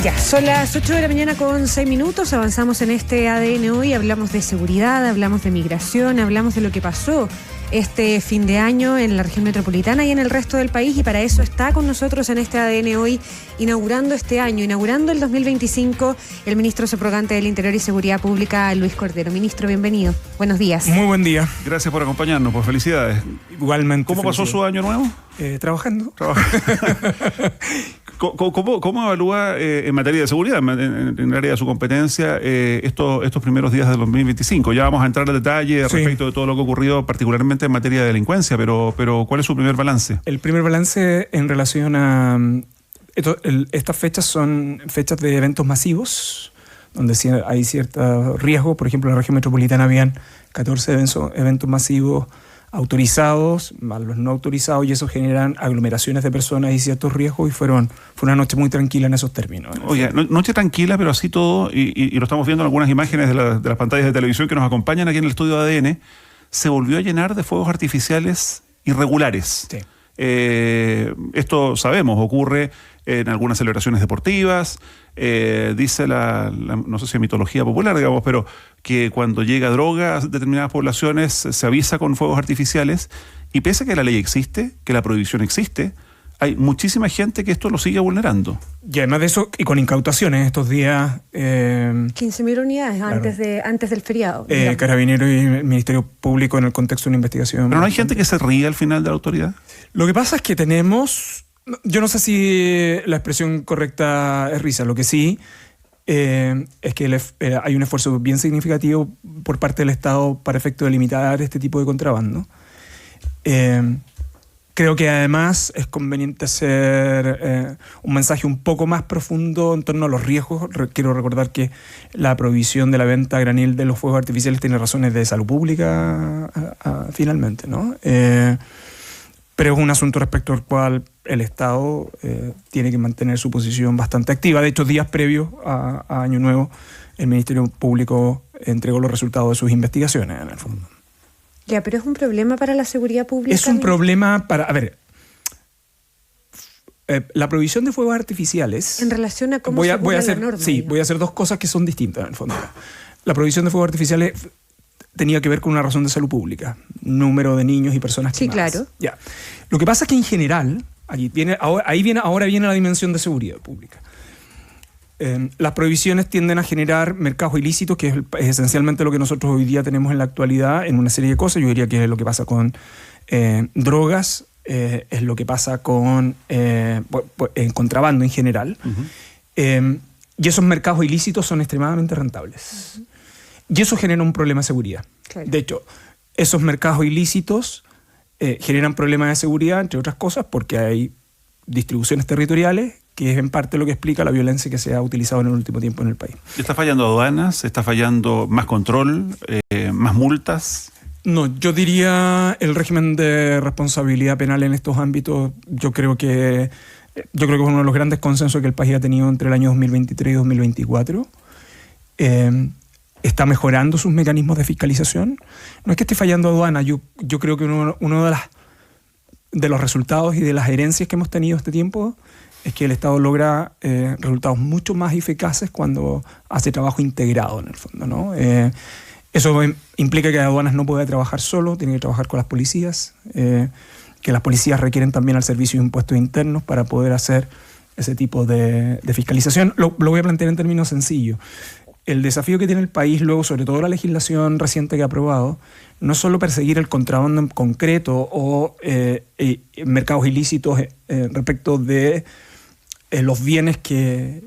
Ya, son las 8 de la mañana con 6 minutos, avanzamos en este ADN hoy, hablamos de seguridad, hablamos de migración, hablamos de lo que pasó este fin de año en la región metropolitana y en el resto del país, y para eso está con nosotros en este ADN hoy, inaugurando este año, inaugurando el 2025, el ministro subrogante del Interior y Seguridad Pública, Luis Cordero. Ministro, bienvenido. Buenos días. Muy buen día. Gracias por acompañarnos, pues felicidades. Igualmente. ¿Cómo pasó su año nuevo? Trabajando. ¿Cómo evalúa en materia de seguridad, en el área de su competencia, estos primeros días del 2025? Ya vamos a entrar al detalle respecto de todo lo que ha ocurrido, particularmente en materia de delincuencia, pero ¿cuál es su primer balance? El primer balance en relación a... estas fechas son fechas de eventos masivos, donde hay cierto riesgo. Por ejemplo, en la región metropolitana habían 14 eventos masivos autorizados, más los no autorizados, y eso generan aglomeraciones de personas y ciertos riesgos, y fue una noche muy tranquila en esos términos. Oye, noche tranquila, pero así todo, y lo estamos viendo en algunas imágenes de las pantallas de televisión que nos acompañan aquí en el estudio de ADN, se volvió a llenar de fuegos artificiales irregulares. Sí. Esto sabemos, ocurre en algunas celebraciones deportivas, dice no sé si es mitología popular, digamos, pero que cuando llega droga a determinadas poblaciones se avisa con fuegos artificiales, y pese a que la ley existe, que la prohibición existe, hay muchísima gente que esto lo sigue vulnerando. Y además de eso, y con incautaciones estos días... 15.000 unidades, claro, antes del feriado. Carabineros y el Ministerio Público en el contexto de una investigación. ¿Pero no hay gente que se ríe al final de la autoridad? Lo que pasa es que tenemos... Yo no sé si la expresión correcta es risa. Lo que sí es que hay un esfuerzo bien significativo por parte del Estado para efecto de limitar este tipo de contrabando. Creo que además es conveniente hacer un mensaje un poco más profundo en torno a los riesgos. Quiero recordar que la prohibición de la venta a granel de los fuegos artificiales tiene razones de salud pública finalmente, ¿no? Pero es un asunto respecto al cual el Estado tiene que mantener su posición bastante activa. De hecho, días previos a Año Nuevo, el Ministerio Público entregó los resultados de sus investigaciones, en el fondo. Ya, pero es un problema para la seguridad pública. Es un problema para... A ver, la prohibición de fuegos artificiales... En relación a cómo se cumple la norma. Sí, voy a hacer dos cosas que son distintas, en el fondo. La prohibición de fuegos artificiales tenía que ver con una razón de salud pública. Número de niños y personas quemadas. Sí, claro. Ya. Lo que pasa es que en general, ahora viene la dimensión de seguridad pública. Las prohibiciones tienden a generar mercados ilícitos, que es esencialmente lo que nosotros hoy día tenemos en la actualidad en una serie de cosas. Yo diría que es lo que pasa con drogas, es lo que pasa con contrabando en general. Uh-huh. Y esos mercados ilícitos son extremadamente rentables. Uh-huh. Y eso genera un problema de seguridad. Claro. De hecho, esos mercados ilícitos generan problemas de seguridad, entre otras cosas, porque hay distribuciones territoriales, que es en parte lo que explica la violencia que se ha utilizado en el último tiempo en el país. ¿Está fallando aduanas? ¿Está fallando más control? ¿Más multas? No, yo diría el régimen de responsabilidad penal en estos ámbitos. Yo creo que es uno de los grandes consensos que el país ha tenido entre el año 2023 y 2024. Está mejorando sus mecanismos de fiscalización. No es que esté fallando aduana. Yo creo que uno de los resultados y de las herencias que hemos tenido este tiempo es que el Estado logra resultados mucho más eficaces cuando hace trabajo integrado, en el fondo, ¿no? Eso implica que aduanas no puede trabajar solo, tiene que trabajar con las policías, que las policías requieren también al servicio de impuestos internos para poder hacer ese tipo de fiscalización. Lo voy a plantear en términos sencillos. El desafío que tiene el país luego, sobre todo la legislación reciente que ha aprobado, no es solo perseguir el contrabando en concreto o mercados ilícitos respecto de los bienes que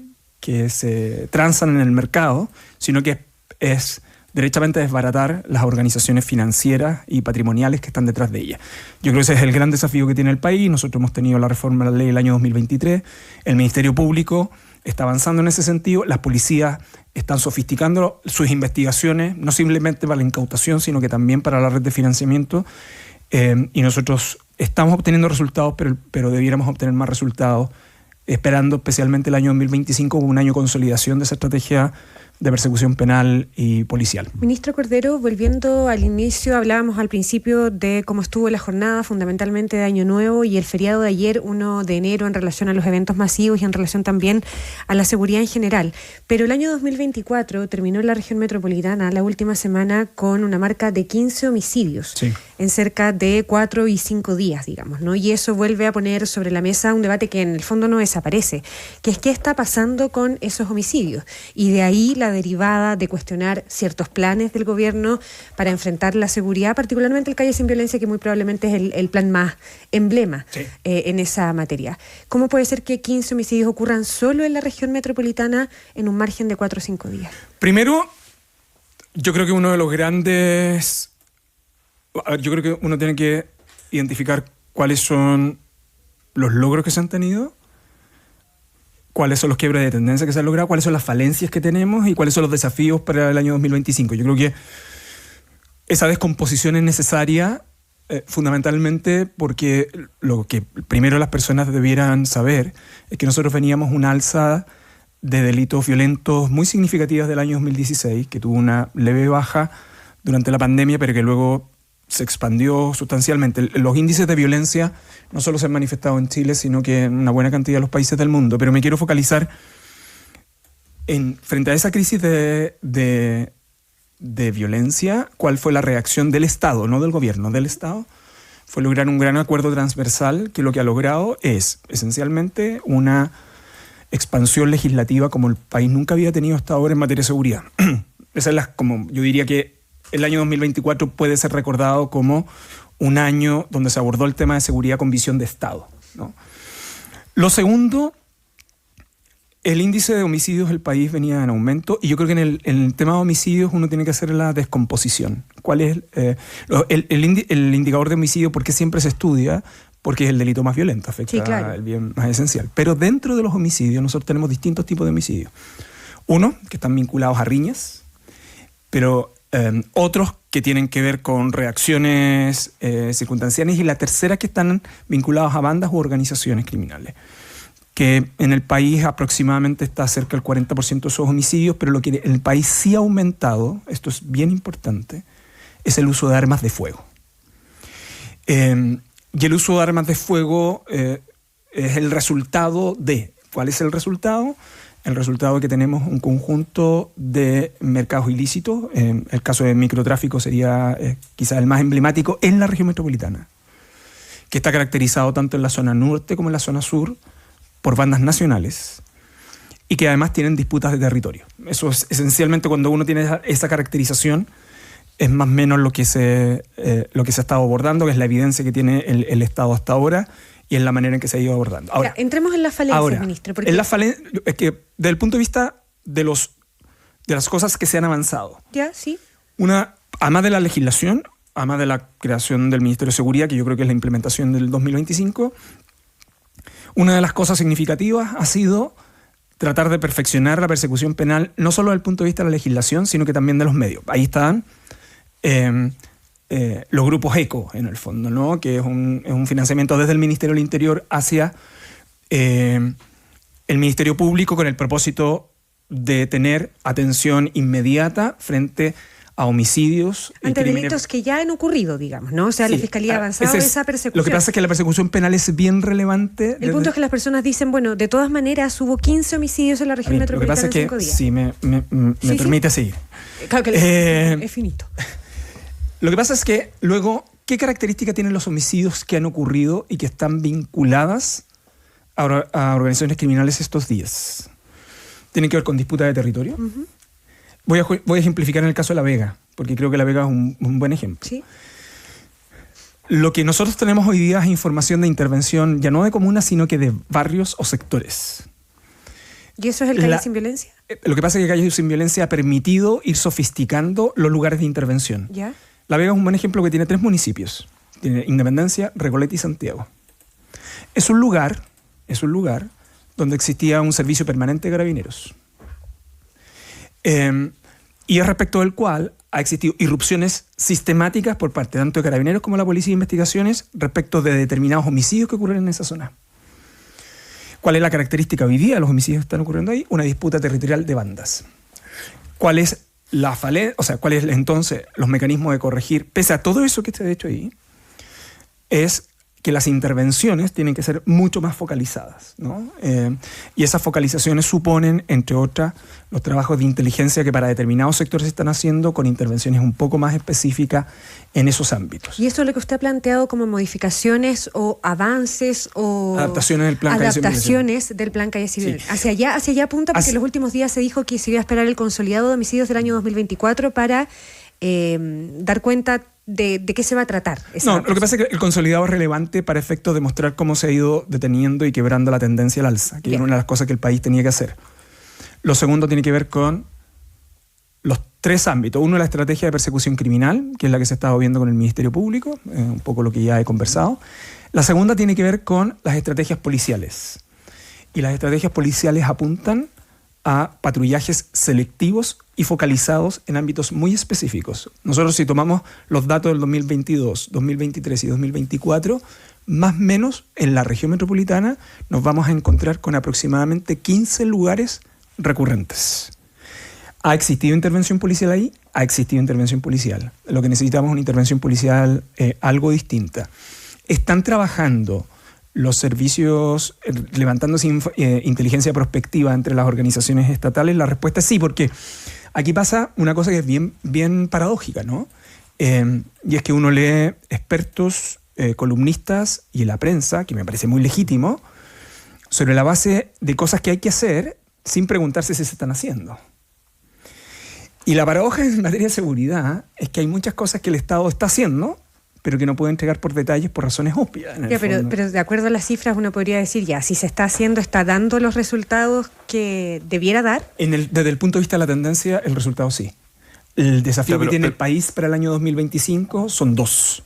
se transan en el mercado, sino que es derechamente desbaratar las organizaciones financieras y patrimoniales que están detrás de ellas. Yo creo que ese es el gran desafío que tiene el país. Nosotros hemos tenido la reforma de la ley del año 2023, el Ministerio Público está avanzando en ese sentido, las policías están sofisticando sus investigaciones, no simplemente para la incautación, sino que también para la red de financiamiento, y nosotros estamos obteniendo resultados, pero debiéramos obtener más resultados, esperando especialmente el año 2025 como un año de consolidación de esa estrategia de persecución penal y policial. Ministro Cordero, volviendo al inicio, hablábamos al principio de cómo estuvo la jornada fundamentalmente de Año Nuevo y el feriado de ayer, 1 de enero, en relación a los eventos masivos y en relación también a la seguridad en general. Pero el año 2024 terminó en la región metropolitana la última semana con una marca de 15 homicidios en cerca de 4 y 5 días, digamos, ¿no? Y eso vuelve a poner sobre la mesa un debate que en el fondo no desaparece, que es qué está pasando con esos homicidios. Y de ahí la derivada de cuestionar ciertos planes del gobierno para enfrentar la seguridad, particularmente el Calle Sin Violencia, que muy probablemente es el plan más emblema en esa materia. ¿Cómo puede ser que 15 homicidios ocurran solo en la región metropolitana en un margen de 4 o 5 días? Primero, yo creo que uno de los grandes... Yo creo que uno tiene que identificar cuáles son los logros que se han tenido, cuáles son los quiebres de tendencia que se han logrado, cuáles son las falencias que tenemos y cuáles son los desafíos para el año 2025. Yo creo que esa descomposición es necesaria fundamentalmente porque lo que primero las personas debieran saber es que nosotros veníamos una alza de delitos violentos muy significativas del año 2016, que tuvo una leve baja durante la pandemia, pero que luego se expandió sustancialmente. Los índices de violencia no solo se han manifestado en Chile, sino que en una buena cantidad de los países del mundo. Pero me quiero focalizar frente a esa crisis de violencia, cuál fue la reacción del Estado, no del gobierno, del Estado. Fue lograr un gran acuerdo transversal que lo que ha logrado es esencialmente una expansión legislativa como el país nunca había tenido hasta ahora en materia de seguridad. Esa es como yo diría que el año 2024 puede ser recordado como un año donde se abordó el tema de seguridad con visión de Estado, ¿no? Lo segundo, el índice de homicidios del país venía en aumento y yo creo que en el tema de homicidios uno tiene que hacer la descomposición. ¿Cuál es el indicador de homicidio? Porque siempre se estudia, porque es el delito más violento, afecta el bien más esencial. Pero dentro de los homicidios nosotros tenemos distintos tipos de homicidios. Uno, que están vinculados a riñas, pero otros que tienen que ver con reacciones circunstanciales, y la tercera que están vinculados a bandas u organizaciones criminales, que en el país aproximadamente está cerca del 40% de esos homicidios, pero lo que en el país sí ha aumentado, esto es bien importante, es el uso de armas de fuego. Y el uso de armas de fuego es el resultado de... ¿Cuál es el resultado? El resultado es que tenemos un conjunto de mercados ilícitos. El caso de microtráfico sería quizás el más emblemático en la región metropolitana, que está caracterizado tanto en la zona norte como en la zona sur por bandas nacionales y que además tienen disputas de territorio. Eso es esencialmente, cuando uno tiene esa caracterización, es más o menos lo que se ha estado abordando, que es la evidencia que tiene el Estado hasta ahora y en la manera en que se ha ido abordando. Ahora, entremos en las falencias, ministro. Porque... es que desde el punto de vista de las cosas que se han avanzado. Además de la legislación, además de la creación del Ministerio de Seguridad, que yo creo que es la implementación del 2025, una de las cosas significativas ha sido tratar de perfeccionar la persecución penal, no solo desde el punto de vista de la legislación, sino que también de los medios. Ahí están los grupos ECO, en el fondo, ¿no? Que es un financiamiento desde el Ministerio del Interior hacia el Ministerio Público, con el propósito de tener atención inmediata frente a homicidios ante delitos que ya han ocurrido, digamos, ¿no? O sea, la Fiscalía ha avanzado esa persecución. Lo que pasa es que la persecución penal es bien relevante. El punto es que las personas dicen, bueno, de todas maneras hubo 15 homicidios en la región metropolitana en 5 días. Si me permite seguir. Claro que es finito. Lo que pasa es que luego, ¿qué características tienen los homicidios que han ocurrido y que están vinculadas a organizaciones criminales estos días? Tienen que ver con disputa de territorio. Uh-huh. Voy a ejemplificar en el caso de La Vega, porque creo que La Vega es un buen ejemplo. ¿Sí? Lo que nosotros tenemos hoy día es información de intervención, ya no de comunas, sino que de barrios o sectores. ¿Y eso es el Calle Sin Violencia? Lo que pasa es que Calle Sin Violencia ha permitido ir sofisticando los lugares de intervención. ¿Ya? La Vega es un buen ejemplo que tiene 3 municipios. Tiene Independencia, Recoleta y Santiago. Es un lugar donde existía un servicio permanente de carabineros. Y es respecto del cual ha existido irrupciones sistemáticas por parte tanto de carabineros como de la Policía de Investigaciones respecto de determinados homicidios que ocurren en esa zona. ¿Cuál es la característica hoy día de los homicidios que están ocurriendo ahí? Una disputa territorial de bandas. ¿Cuál es la falencia? O sea, ¿cuál es entonces los mecanismos de corregir? Pese a todo eso que está hecho ahí, es que las intervenciones tienen que ser mucho más focalizadas, ¿no? Y esas focalizaciones suponen, entre otras, los trabajos de inteligencia que para determinados sectores se están haciendo con intervenciones un poco más específicas en esos ámbitos. ¿Y eso es lo que usted ha planteado como modificaciones o avances o adaptaciones del plan Calle Civil? Sí. Hacia allá apunta, porque en los últimos días se dijo que se iba a esperar el consolidado de homicidios del año 2024 para dar cuenta de qué se va a tratar. No, lo que pasa es que el consolidado es relevante para efectos de mostrar cómo se ha ido deteniendo y quebrando la tendencia al alza, que es una de las cosas que el país tenía que hacer. Lo segundo tiene que ver con los tres ámbitos. Uno, la estrategia de persecución criminal, que es la que se está viendo con el Ministerio Público, un poco lo que ya he conversado. La segunda tiene que ver con las estrategias policiales. Y las estrategias policiales apuntan a patrullajes selectivos y focalizados en ámbitos muy específicos. Nosotros, si tomamos los datos del 2022, 2023 y 2024, más o menos en la región metropolitana nos vamos a encontrar con aproximadamente 15 lugares recurrentes. ¿Ha existido intervención policial ahí? Ha existido intervención policial. Lo que necesitamos es una intervención policial algo distinta. Están trabajando los servicios levantándose inteligencia prospectiva entre las organizaciones estatales. La respuesta es sí, porque aquí pasa una cosa que es bien paradójica, ¿no? Y es que uno lee expertos, columnistas y en la prensa, que me parece muy legítimo, sobre la base de cosas que hay que hacer sin preguntarse si se están haciendo. Y la paradoja en materia de seguridad es que hay muchas cosas que el Estado está haciendo, pero que no puede entregar por detalles por razones obvias. Pero de acuerdo a las cifras uno podría decir, ya, si se está haciendo, ¿está dando los resultados que debiera dar? Desde el punto de vista de la tendencia, el resultado sí. El desafío que tiene el país para el año 2025 son dos.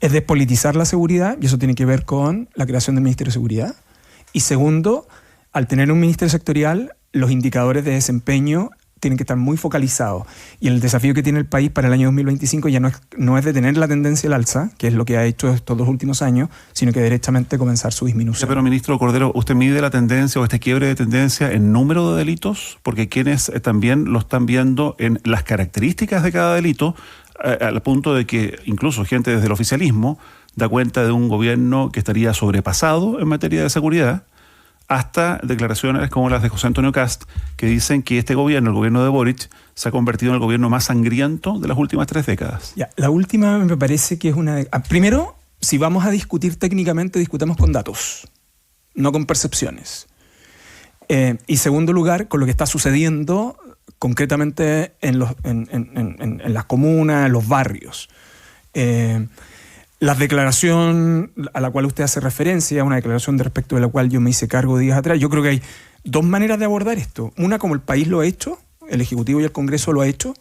Es despolitizar la seguridad, y eso tiene que ver con la creación del Ministerio de Seguridad. Y segundo, al tener un ministerio sectorial, los indicadores de desempeño tienen que estar muy focalizados. Y el desafío que tiene el país para el año 2025 ya no es detener la tendencia al alza, que es lo que ha hecho estos 2 últimos años, sino que derechamente comenzar su disminución. Pero, ministro Cordero, ¿usted mide la tendencia o este quiebre de tendencia en número de delitos? Porque quienes también lo están viendo en las características de cada delito, al punto de que incluso gente desde el oficialismo da cuenta de un gobierno que estaría sobrepasado en materia de seguridad, hasta declaraciones como las de José Antonio Kast, que dicen que este gobierno, el gobierno de Boric, se ha convertido en el gobierno más sangriento de las últimas 3 décadas. Ya, la última me parece que es una... Primero, si vamos a discutir técnicamente, discutamos con datos, no con percepciones. Y segundo lugar, con lo que está sucediendo concretamente en las comunas, en los barrios. La declaración a la cual usted hace referencia, una declaración de respecto de la cual yo me hice cargo días atrás, yo creo que hay 2 maneras de abordar esto. Una, como el país lo ha hecho, el Ejecutivo y el Congreso lo ha hecho,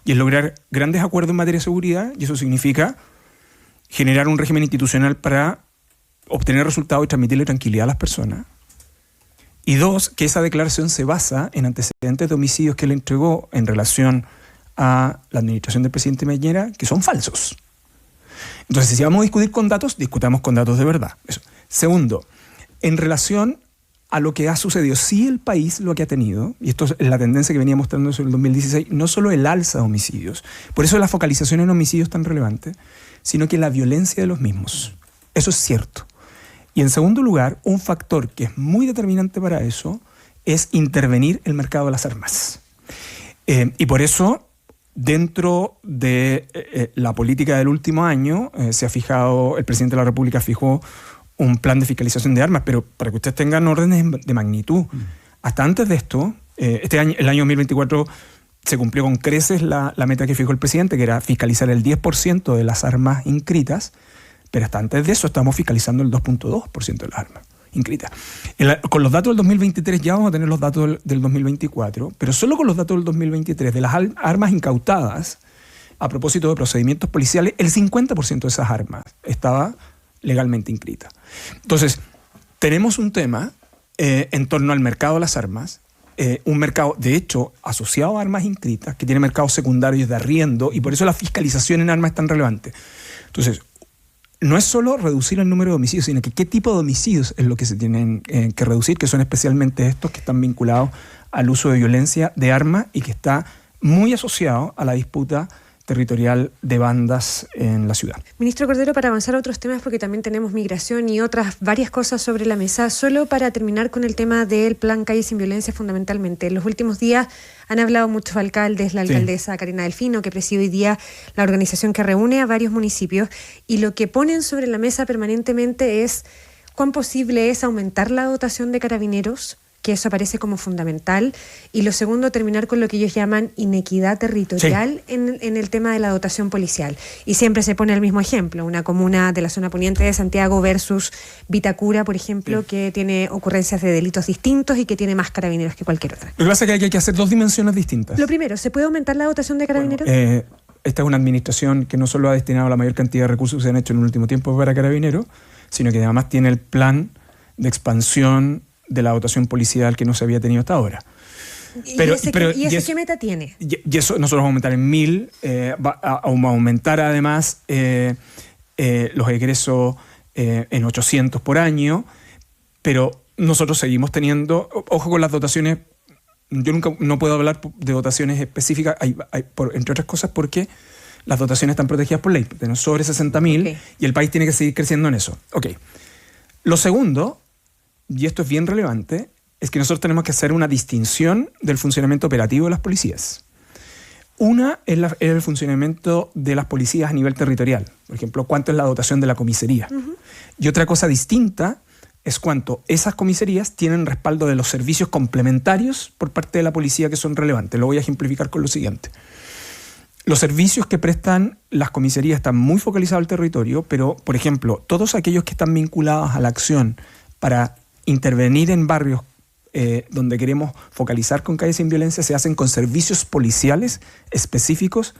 y es lograr grandes acuerdos en materia de seguridad, y eso significa generar un régimen institucional para obtener resultados y transmitirle tranquilidad a las personas. Y 2, que esa declaración se basa en antecedentes de homicidios que él entregó en relación a la administración del presidente Piñera, que son falsos. Entonces, si vamos a discutir con datos, discutamos con datos de verdad. Eso. Segundo, en relación a lo que ha sucedido, sí el país lo que ha tenido, y esto es la tendencia que venía mostrando sobre el 2016, no solo el alza de homicidios, por eso la focalización en homicidios es tan relevante, sino que la violencia de los mismos. Eso es cierto. Y en segundo lugar, un factor que es muy determinante para eso es intervenir el mercado de las armas. Y por eso, dentro de la política del último año, se ha fijado, el presidente de la República fijó un plan de fiscalización de armas, pero para que ustedes tengan órdenes de magnitud. Hasta antes de esto, el año 2024 se cumplió con creces la meta que fijó el presidente, que era fiscalizar el 10% de las armas inscritas, pero hasta antes de eso estamos fiscalizando el 2.2% de las armas inscritas. Con los datos del 2023 ya vamos a tener los datos del 2024, pero solo con los datos del 2023 de las armas incautadas, a propósito de procedimientos policiales, el 50% de esas armas estaba legalmente inscrita. Entonces, tenemos un tema en torno al mercado de las armas, un mercado, de hecho, asociado a armas inscritas, que tiene mercados secundarios de arriendo, y por eso la fiscalización en armas es tan relevante. Entonces, no es solo reducir el número de homicidios, sino que qué tipo de homicidios es lo que se tienen que reducir, que son especialmente estos que están vinculados al uso de violencia de armas y que está muy asociado a la disputa territorial de bandas en la ciudad. Ministro Cordero, para avanzar a otros temas, porque también tenemos migración y otras varias cosas sobre la mesa, solo para terminar con el tema del plan Calle Sin Violencia fundamentalmente. En los últimos días han hablado muchos alcaldes, la alcaldesa Karina Delfino, que preside hoy día la organización que reúne a varios municipios, y lo que ponen sobre la mesa permanentemente es cuán posible es aumentar la dotación de carabineros, que eso aparece como fundamental, y lo segundo, terminar con lo que ellos llaman inequidad territorial en el tema de la dotación policial. Y siempre se pone el mismo ejemplo, una comuna de la zona poniente de Santiago versus Vitacura, por ejemplo, que tiene ocurrencias de delitos distintos y que tiene más carabineros que cualquier otra. Lo que pasa es que hay que hacer dos dimensiones distintas. Lo primero, ¿se puede aumentar la dotación de carabineros? Bueno, esta es una administración que no solo ha destinado la mayor cantidad de recursos que se han hecho en el último tiempo para carabineros, sino que además tiene el plan de expansión de la dotación policial que no se había tenido hasta ahora. ¿Y ese qué meta tiene? Y eso nosotros vamos a aumentar en 1.000, va a aumentar además los egresos en 800 por año, pero nosotros seguimos teniendo, ojo con las dotaciones, yo no puedo hablar de dotaciones específicas, entre otras cosas porque las dotaciones están protegidas por ley, tenemos sobre 60.000 y el país tiene que seguir creciendo en eso. Lo segundo, y esto es bien relevante, es que nosotros tenemos que hacer una distinción del funcionamiento operativo de las policías. Una es el funcionamiento de las policías a nivel territorial. Por ejemplo, cuánto es la dotación de la comisaría. Y otra cosa distinta es cuánto esas comisarías tienen respaldo de los servicios complementarios por parte de la policía que son relevantes. Lo voy a ejemplificar con lo siguiente. Los servicios que prestan las comisarías están muy focalizados al territorio, pero, por ejemplo, todos aquellos que están vinculados a la acción para intervenir en barrios donde queremos focalizar con Calle Sin Violencia se hacen con servicios policiales específicos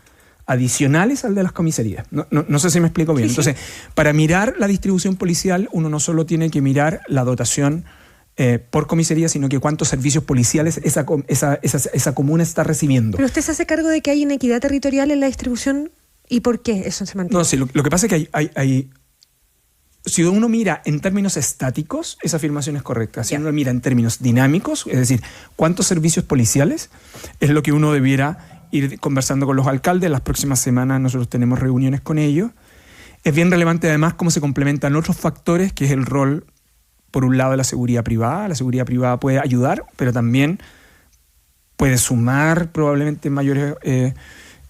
adicionales al de las comisarías. No sé si me explico bien. Entonces, para mirar la distribución policial, uno no solo tiene que mirar la dotación por comisaría, sino que cuántos servicios policiales esa comuna está recibiendo. ¿Pero usted se hace cargo de que hay inequidad territorial en la distribución? ¿Y por qué eso se mantiene? No, sí, lo que pasa es que hay si uno mira en términos estáticos, esa afirmación es correcta. Si uno mira en términos dinámicos, es decir, cuántos servicios policiales, es lo que uno debiera ir conversando con los alcaldes. Las próximas semanas nosotros tenemos reuniones con ellos. Es bien relevante además cómo se complementan otros factores, que es el rol, por un lado, de la seguridad privada. La seguridad privada puede ayudar, pero también puede sumar probablemente mayores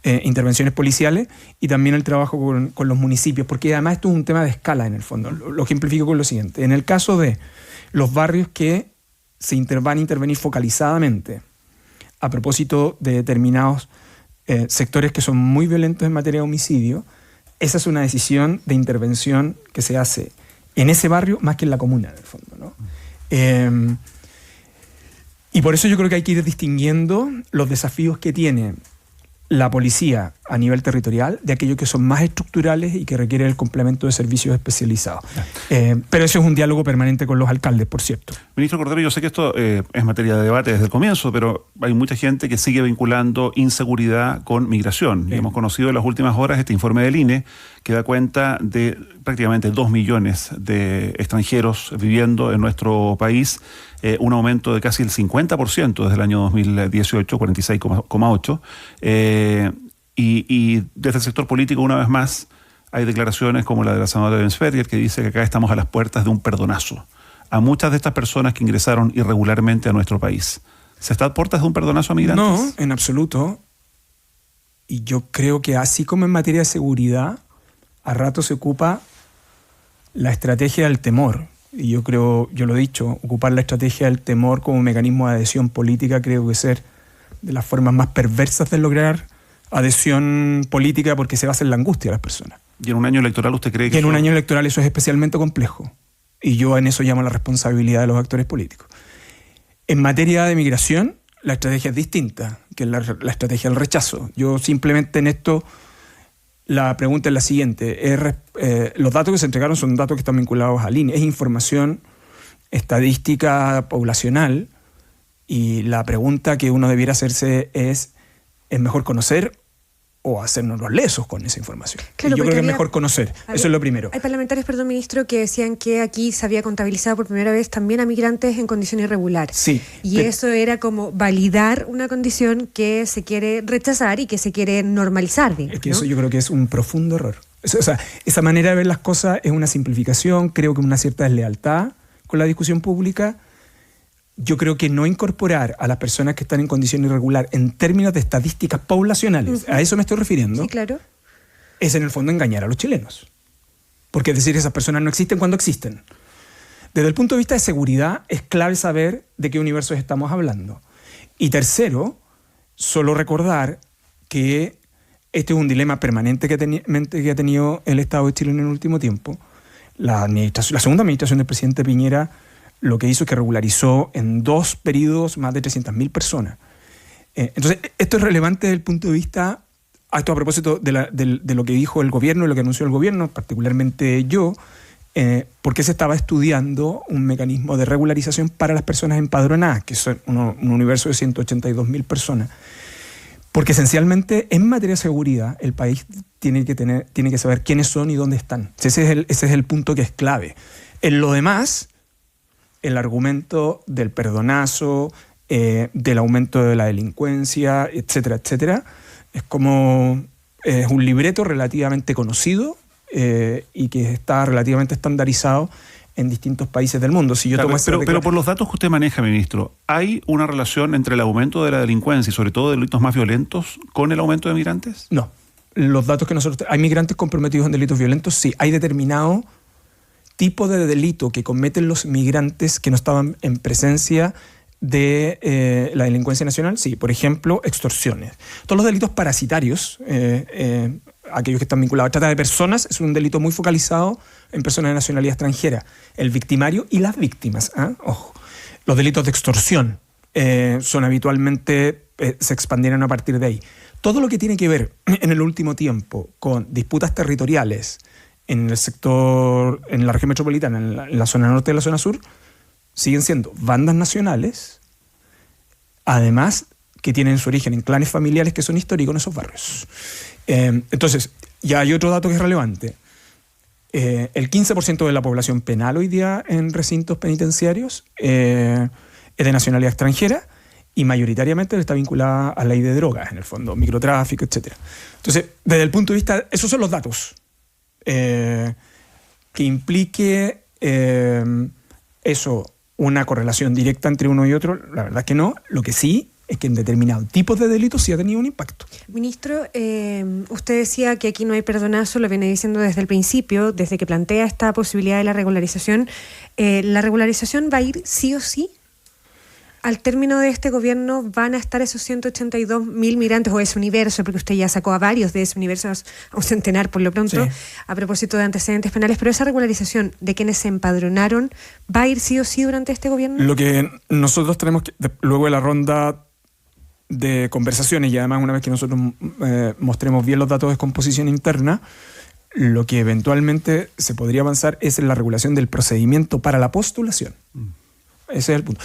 intervenciones policiales, y también el trabajo con los municipios, porque además esto es un tema de escala en el fondo. Lo ejemplifico con lo siguiente. En el caso de los barrios que van a intervenir focalizadamente a propósito de determinados sectores que son muy violentos en materia de homicidio, esa es una decisión de intervención que se hace en ese barrio más que en la comuna, en el fondo, ¿no? Y por eso yo creo que hay que ir distinguiendo los desafíos que tiene la policía a nivel territorial de aquellos que son más estructurales y que requieren el complemento de servicios especializados. Pero eso es un diálogo permanente con los alcaldes, por cierto. Ministro Cordero, yo sé que esto es materia de debate desde el comienzo, pero hay mucha gente que sigue vinculando inseguridad con migración. Y hemos conocido en las últimas horas este informe del INE que da cuenta de prácticamente 2 millones de extranjeros viviendo en nuestro país, un aumento de casi el 50% desde el año 2018, 46,8%. Y desde el sector político, una vez más, hay declaraciones como la de la senadora Bensberger, que dice que acá estamos a las puertas de un perdonazo a muchas de estas personas que ingresaron irregularmente a nuestro país. ¿Se está a puertas de un perdonazo a migrantes? No, en absoluto. Y yo creo que así como en materia de seguridad, a rato se ocupa la estrategia del temor. Y yo lo he dicho, ocupar la estrategia del temor como mecanismo de adhesión política creo que es ser de las formas más perversas de lograr adhesión política, porque se basa en la angustia de las personas. ¿Y en un año electoral usted cree que en un año electoral eso es especialmente complejo? Y yo en eso llamo la responsabilidad de los actores políticos. En materia de migración, la estrategia es distinta, que es la estrategia del rechazo. Yo simplemente en esto, la pregunta es la siguiente. Los datos que se entregaron son datos que están vinculados al INE. Es información estadística poblacional, y la pregunta que uno debiera hacerse es mejor conocer o hacernos los lesos con esa información. Claro, y yo creo que es mejor conocer. Eso es lo primero. Hay parlamentarios, perdón, ministro, que decían que aquí se había contabilizado por primera vez también a migrantes en condición irregular. Sí. Y eso era como validar una condición que se quiere rechazar y que se quiere normalizar, digamos, es que eso yo creo que es un profundo error. O sea, esa manera de ver las cosas es una simplificación, creo que una cierta deslealtad con la discusión pública. Yo creo que no incorporar a las personas que están en condición irregular en términos de estadísticas poblacionales, a eso me estoy refiriendo, sí, claro, es en el fondo engañar a los chilenos. Porque es decir, esas personas no existen cuando existen. Desde el punto de vista de seguridad, es clave saber de qué universos estamos hablando. Y tercero, solo recordar que este es un dilema permanente que ha tenido el Estado de Chile en el último tiempo. La segunda administración del presidente Piñera lo que hizo es que regularizó en 2 periodos más de 300.000 personas. Entonces, esto es relevante desde el punto de vista, esto a propósito de lo que dijo el gobierno y lo que anunció el gobierno, particularmente yo, porque se estaba estudiando un mecanismo de regularización para las personas empadronadas, que son un universo de 182.000 personas. Porque esencialmente, en materia de seguridad, el país tiene que saber quiénes son y dónde están. Ese es el punto que es clave. En lo demás, el argumento del perdonazo, del aumento de la delincuencia, etcétera, etcétera, es un libreto relativamente conocido y que está relativamente estandarizado en distintos países del mundo. Si yo tomo pero por los datos que usted maneja, ministro, ¿hay una relación entre el aumento de la delincuencia y sobre todo de delitos más violentos con el aumento de migrantes? No. Los datos que nosotros... ¿Hay migrantes comprometidos en delitos violentos? Sí. Hay determinado tipo de delito que cometen los migrantes que no estaban en presencia de la delincuencia nacional. Sí. Por ejemplo, extorsiones. Todos los delitos parasitarios, aquellos que están vinculados a trata de personas, es un delito muy focalizado en personas de nacionalidad extranjera. El victimario y las víctimas. Ojo. Los delitos de extorsión son habitualmente, se expandieron a partir de ahí. Todo lo que tiene que ver en el último tiempo con disputas territoriales en el sector, en la región metropolitana, en la zona norte y la zona sur, siguen siendo bandas nacionales, además que tienen su origen en clanes familiares que son históricos en esos barrios. Entonces, ya hay otro dato que es relevante. El 15% de la población penal hoy día en recintos penitenciarios es de nacionalidad extranjera y mayoritariamente está vinculada a la ley de drogas, en el fondo, microtráfico, etc. Entonces, desde el punto de vista, esos son los datos. Que implique una correlación directa entre uno y otro, la verdad es que no. Lo que sí es que en determinados tipos de delitos sí ha tenido un impacto. Ministro, usted decía que aquí no hay perdonazo, lo viene diciendo desde el principio, desde que plantea esta posibilidad de la regularización. ¿La regularización va a ir sí o sí? Al término de este gobierno van a estar esos 182.000 migrantes o ese universo, porque usted ya sacó a varios de ese universo, a un centenar por lo pronto, sí, a propósito de antecedentes penales, pero esa regularización de quienes se empadronaron, ¿va a ir sí o sí durante este gobierno? Lo que nosotros tenemos que, luego de la ronda de conversaciones y además una vez que nosotros mostremos bien los datos de descomposición interna, lo que eventualmente se podría avanzar es en la regulación del procedimiento para la postulación. Ese es el punto.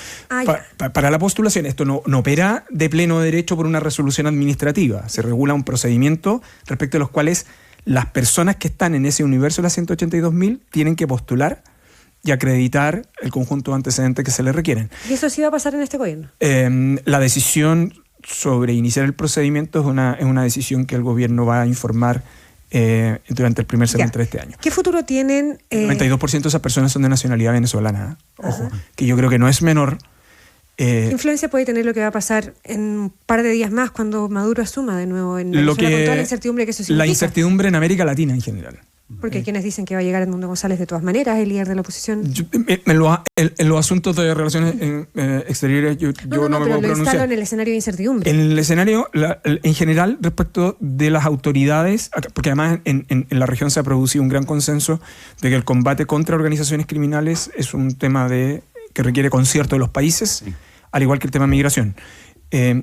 Para la postulación, esto no opera de pleno derecho por una resolución administrativa. Se regula un procedimiento respecto a los cuales las personas que están en ese universo de las 182.000 tienen que postular y acreditar el conjunto de antecedentes que se les requieren. ¿Y eso sí va a pasar en este gobierno? La decisión sobre iniciar el procedimiento es una decisión que el gobierno va a informar durante el primer semestre de este año. ¿Qué futuro tienen? El 92% de esas personas son de nacionalidad venezolana. Ojo, que yo creo que no es menor. ¿Qué influencia puede tener lo que va a pasar en un par de días más cuando Maduro asuma de nuevo en Venezuela, con toda la incertidumbre que eso significa? La incertidumbre en América Latina en general. Porque hay quienes dicen que va a llegar Edmundo González de todas maneras, el líder de la oposición. En los asuntos de relaciones exteriores yo no me puedo pronunciar. Instalo en el escenario de incertidumbre. En el escenario, en general, respecto de las autoridades, porque además en la región se ha producido un gran consenso de que el combate contra organizaciones criminales es un tema que requiere concierto de los países, sí, al igual que el tema de migración.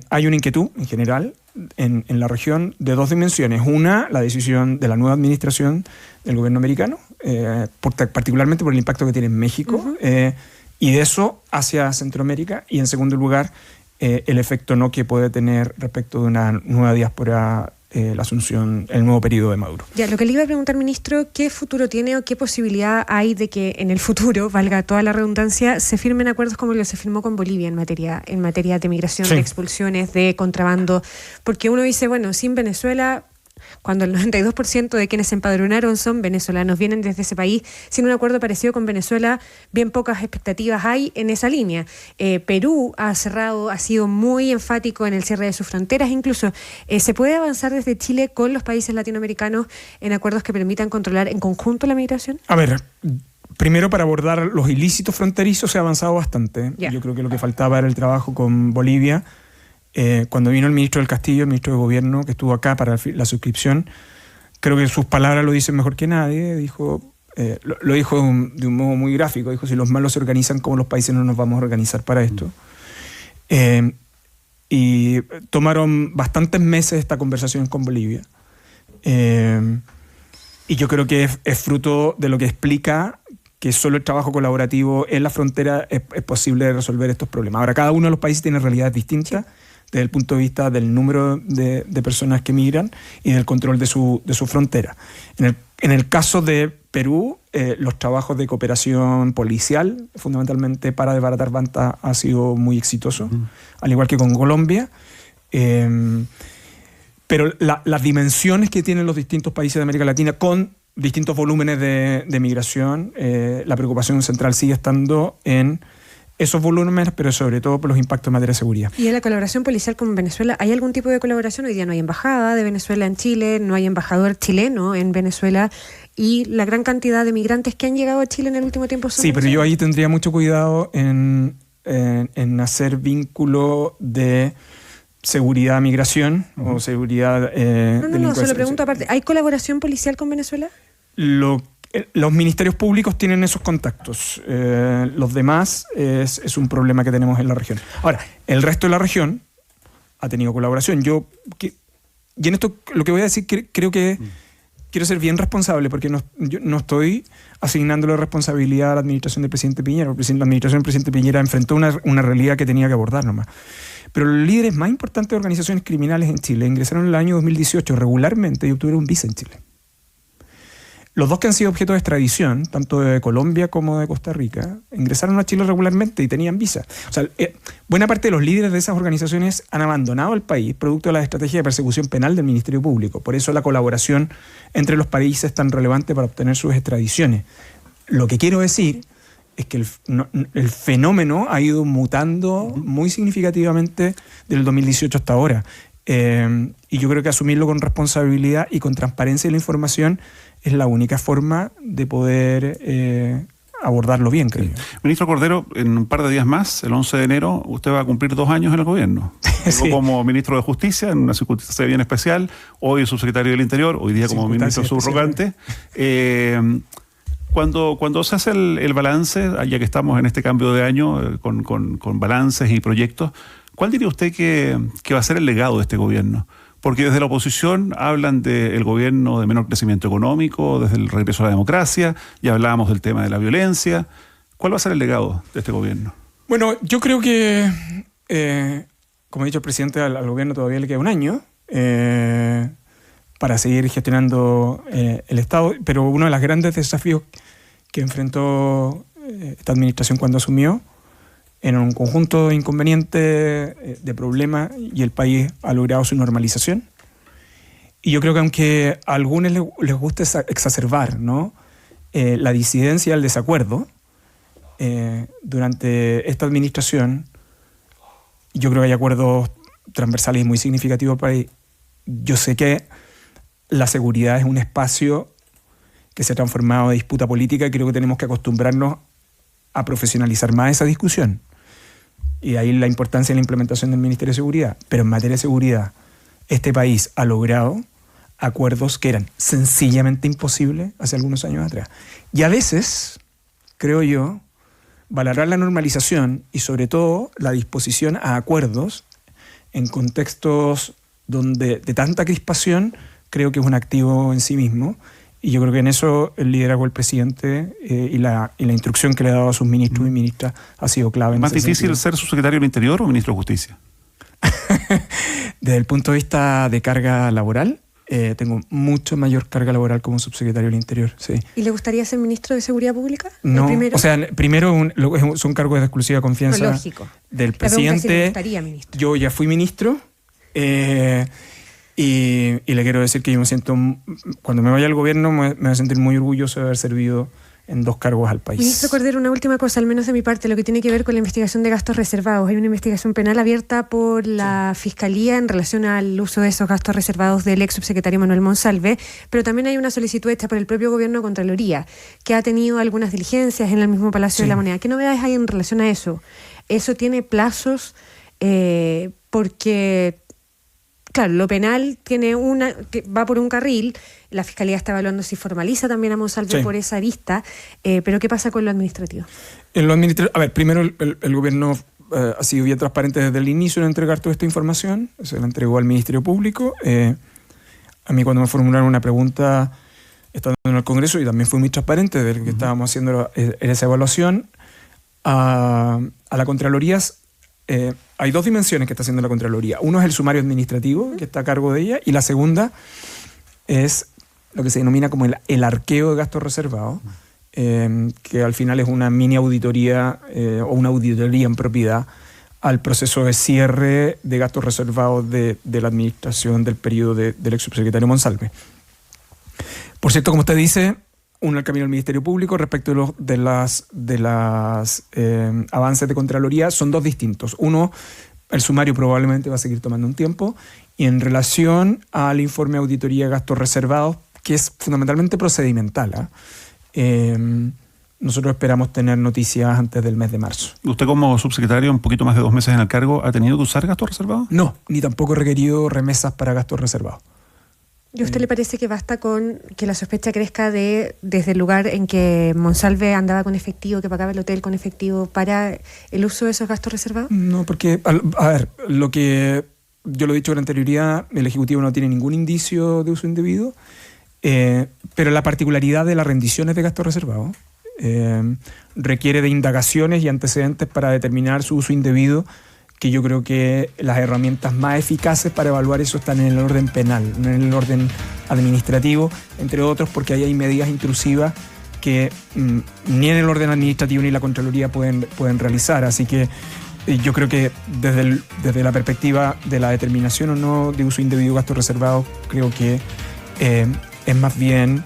Hay una inquietud, en general, en la región de 2 dimensiones. Una, la decisión de la nueva administración del gobierno americano, particularmente por el impacto que tiene en México, y de eso hacia Centroamérica. Y en segundo lugar, el efecto que puede tener respecto de una nueva diáspora la asunción, el nuevo periodo de Maduro. Ya, lo que le iba a preguntar, ministro, ¿qué futuro tiene o qué posibilidad hay de que en el futuro, valga toda la redundancia, se firmen acuerdos como lo que se firmó con Bolivia en materia de migración, sí, de expulsiones, de contrabando? Porque uno dice, bueno, sin Venezuela, cuando el 92% de quienes se empadronaron son venezolanos, vienen desde ese país, sin un acuerdo parecido con Venezuela, bien pocas expectativas hay en esa línea. Perú ha sido muy enfático en el cierre de sus fronteras, incluso ¿se puede avanzar desde Chile con los países latinoamericanos en acuerdos que permitan controlar en conjunto la migración? A ver, primero, para abordar los ilícitos fronterizos se ha avanzado bastante. Yeah. Yo creo que lo que faltaba era el trabajo con Bolivia. Cuando vino el ministro del Castillo, el ministro de Gobierno, que estuvo acá para la suscripción, creo que sus palabras lo dicen mejor que nadie. Lo dijo de un modo muy gráfico. Dijo, si los malos se organizan como los países, no nos vamos a organizar para esto. Y tomaron bastantes meses esta conversación con Bolivia. Y yo creo que es fruto de lo que explica que solo el trabajo colaborativo en la frontera es posible resolver estos problemas. Ahora, cada uno de los países tiene realidades distintas desde el punto de vista del número de personas que migran y del control de su frontera. En el caso de Perú, los trabajos de cooperación policial, fundamentalmente para desbaratar bandas, ha sido muy exitoso, al igual que con Colombia. Pero las dimensiones que tienen los distintos países de América Latina con distintos volúmenes de migración, la preocupación central sigue estando en esos volúmenes, pero sobre todo por los impactos en materia de seguridad. ¿Y en la colaboración policial con Venezuela hay algún tipo de colaboración? Hoy día no hay embajada de Venezuela en Chile, no hay embajador chileno en Venezuela, y la gran cantidad de migrantes que han llegado a Chile en el último tiempo son... Sí, pero yo ahí tendría mucho cuidado en hacer vínculo de seguridad migración o seguridad... No, se lo pregunto aparte. ¿Hay colaboración policial con Venezuela? Los ministerios públicos tienen esos contactos. Los demás es un problema que tenemos en la región. Ahora, el resto de la región ha tenido colaboración. Y en esto lo que voy a decir, creo que quiero ser bien responsable, porque yo no estoy asignándole responsabilidad a la administración del presidente Piñera. La administración del presidente Piñera enfrentó una realidad que tenía que abordar nomás. Pero los líderes más importantes de organizaciones criminales en Chile ingresaron en el año 2018 regularmente y obtuvieron visa en Chile. Los dos que han sido objeto de extradición, tanto de Colombia como de Costa Rica, ingresaron a Chile regularmente y tenían visa. O sea, buena parte de los líderes de esas organizaciones han abandonado el país producto de la estrategia de persecución penal del Ministerio Público. Por eso la colaboración entre los países es tan relevante para obtener sus extradiciones. Lo que quiero decir es que el fenómeno ha ido mutando muy significativamente del 2018 hasta ahora. Y yo creo que asumirlo con responsabilidad y con transparencia de la información es la única forma de poder abordarlo bien, creo yo. Ministro Cordero, en un par de días más, el 11 de enero, usted va a cumplir 2 años en el gobierno. Sí. Como ministro de Justicia, en una circunstancia bien especial, hoy subsecretario del Interior, hoy día como ministro subrogante. Cuando se hace el balance, ya que estamos en este cambio de año, con balances y proyectos, ¿cuál diría usted que va a ser el legado de este gobierno? Porque desde la oposición hablan del gobierno de menor crecimiento económico, desde el regreso a la democracia, ya hablábamos del tema de la violencia. ¿Cuál va a ser el legado de este gobierno? Bueno, yo creo que, como ha dicho el presidente, al gobierno todavía le queda un año para seguir gestionando el Estado, pero uno de los grandes desafíos que enfrentó esta administración cuando asumió, en un conjunto de inconvenientes, de problemas, y el país ha logrado su normalización. Y yo creo que aunque a algunos les guste exacerbar, ¿no?, la disidencia, el desacuerdo, durante esta administración, yo creo que hay acuerdos transversales muy significativos para el país. Yo sé que la seguridad es un espacio que se ha transformado en disputa política y creo que tenemos que acostumbrarnos a profesionalizar más esa discusión. Y ahí la importancia de la implementación del Ministerio de Seguridad. Pero en materia de seguridad, este país ha logrado acuerdos que eran sencillamente imposibles hace algunos años atrás. Y a veces, creo yo, valorar la normalización y sobre todo la disposición a acuerdos en contextos de tanta crispación, creo que es un activo en sí mismo. Y yo creo que en eso el liderazgo del presidente y la instrucción que le ha dado a sus ministros y ministras ha sido clave. ¿Más difícil ser subsecretario del Interior o ministro de Justicia? Desde el punto de vista de carga laboral, tengo mucho mayor carga laboral como subsecretario del Interior. Sí. ¿Y le gustaría ser ministro de Seguridad Pública? No, o sea, primero son cargos de exclusiva confianza del presidente. Si le gustaría, ministro. Yo ya fui ministro y le quiero decir que yo me siento, cuando me vaya al gobierno, me voy a sentir muy orgulloso de haber servido en 2 cargos al país. Ministro Cordero, una última cosa, al menos de mi parte, lo que tiene que ver con la investigación de gastos reservados. Hay una investigación penal abierta por la Fiscalía en relación al uso de esos gastos reservados del ex subsecretario Manuel Monsalve, pero también hay una solicitud hecha por el propio gobierno de Contraloría, que ha tenido algunas diligencias en el mismo Palacio de la Moneda. ¿Qué novedades hay en relación a eso? ¿Eso tiene plazos? Porque... Claro, lo penal va por un carril, la Fiscalía está evaluando si formaliza también a Monsalve por esa arista, pero ¿qué pasa con lo administrativo? En lo administrativo, a ver, primero el gobierno ha sido bien transparente desde el inicio en entregar toda esta información, se la entregó al Ministerio Público. A mí cuando me formularon una pregunta estando en el Congreso, y también fui muy transparente de lo que estábamos haciendo en esa evaluación, a la Contraloría. Hay 2 dimensiones que está haciendo la Contraloría. Uno es el sumario administrativo, que está a cargo de ella, y la segunda es lo que se denomina como el arqueo de gastos reservados, que al final es una mini auditoría o una auditoría en propiedad al proceso de cierre de gastos reservados de la administración del periodo del ex subsecretario Monsalve. Por cierto, como usted dice, uno al camino al Ministerio Público respecto de las avances de Contraloría son 2 distintos. Uno, el sumario probablemente va a seguir tomando un tiempo, y en relación al informe de auditoría de gastos reservados, que es fundamentalmente procedimental, nosotros esperamos tener noticias antes del mes de marzo. ¿Usted como subsecretario, un poquito más de 2 meses en el cargo, ha tenido que usar gastos reservados? No, ni tampoco he requerido remesas para gastos reservados. ¿Y a usted le parece que basta con que la sospecha crezca desde el lugar en que Monsalve andaba con efectivo, que pagaba el hotel con efectivo, para el uso de esos gastos reservados? No, porque, a ver, lo que yo lo he dicho con anterioridad, el Ejecutivo no tiene ningún indicio de uso indebido, pero la particularidad de las rendiciones de gastos reservados requiere de indagaciones y antecedentes para determinar su uso indebido, que yo creo que las herramientas más eficaces para evaluar eso están en el orden penal, no en el orden administrativo, entre otros porque ahí hay medidas intrusivas que ni en el orden administrativo ni la Contraloría pueden realizar. Así que yo creo que desde la perspectiva de la determinación o no de uso indebido de gastos reservados, creo que es más bien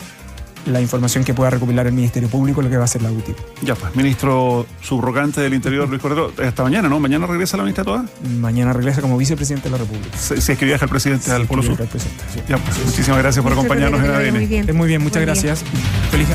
la información que pueda recopilar el Ministerio Público lo que va a ser la útil. Ya pues, ministro subrogante del Interior, Luis Cordero, hasta mañana, ¿no? ¿Mañana regresa la ministra toda? Mañana regresa como vicepresidente de la República. Si es que viaja el presidente al Polo Sur. Sí. Ya pues, muchísimas gracias por acompañarnos en ADN. Muy bien, muchas gracias. Feliz